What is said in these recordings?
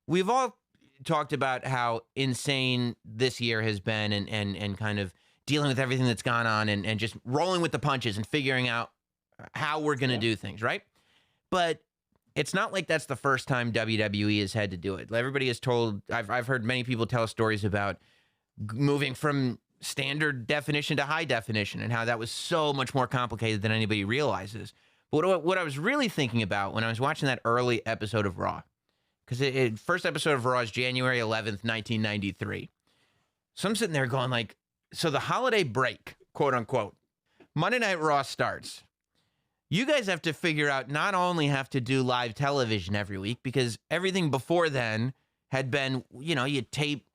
we've all talked about how insane this year has been and kind of dealing with everything that's gone on and just rolling with the punches and figuring out how we're going to Yeah. do things, right? But it's not like that's the first time WWE has had to do it. Everybody has told, I've heard many people tell stories about moving from standard definition to high definition and how that was so much more complicated than anybody realizes. But what I was really thinking about when I was watching that early episode of Raw, because first episode of Raw is January 11th, 1993. So I'm sitting there going like, so the holiday break, quote unquote, Monday Night Raw starts. You guys have to figure out not only have to do live television every week, because everything before then had been, you tape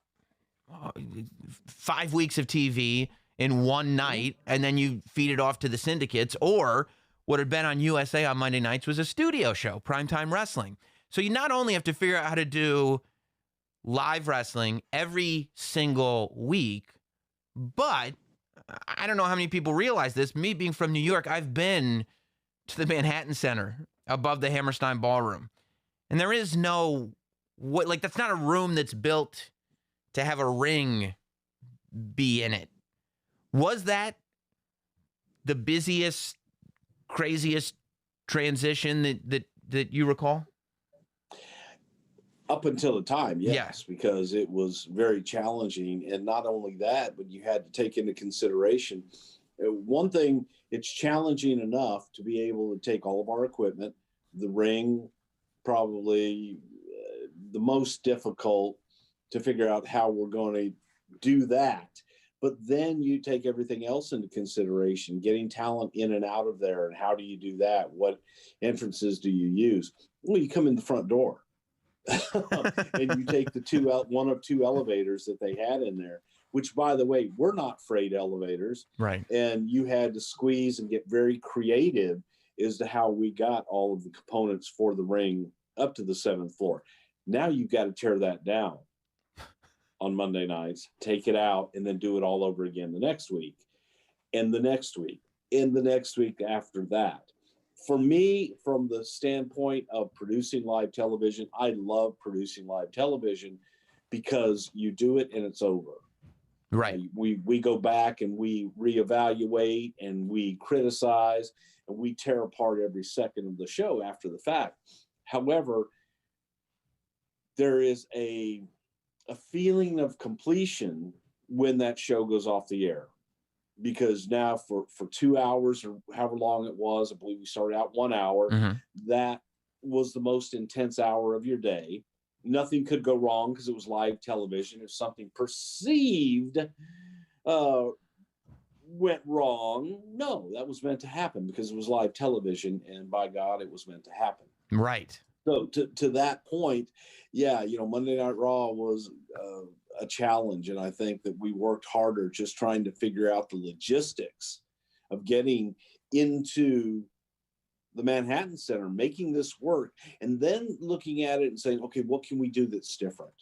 5 weeks of TV in one night and then you feed it off to the syndicates, or what had been on USA on Monday nights was a studio show, primetime wrestling. So you not only have to figure out how to do live wrestling every single week, but I don't know how many people realize this. Me being from New York, I've been to the Manhattan Center above the Hammerstein Ballroom. And there is that's not a room that's built to have a ring be in it. Was that the busiest, craziest transition that you recall? Up until the time, yes, Yeah. because it was very challenging. And not only that, but you had to take into consideration one thing, it's challenging enough to be able to take all of our equipment, the ring, probably the most difficult to figure out how we're going to do that. But then you take everything else into consideration, getting talent in and out of there. And how do you do that? What entrances do you use? Well, you come in the front door. And you take one of two elevators that they had in there, which, by the way, were not freight elevators. Right. And you had to squeeze and get very creative as to how we got all of the components for the ring up to the 7th floor. Now you've got to tear that down on Monday nights, take it out, and then do it all over again the next week, and the next week, and the next week after that. For me, from the standpoint of producing live television, I love producing live television because you do it and it's over. Right. We go back and we reevaluate and we criticize and we tear apart every second of the show after the fact. However, there is a feeling of completion when that show goes off the air. Because now for 2 hours or however long it was, I believe we started out 1 hour, that was the most intense hour of your day. Nothing could go wrong because it was live television. If something perceived went wrong, no, that was meant to happen because it was live television, and by God, it was meant to happen. Right. So to that point, yeah, Monday Night Raw was a challenge, and I think that we worked harder just trying to figure out the logistics of getting into the Manhattan Center, making this work, and then looking at it and saying, okay, what can we do that's different?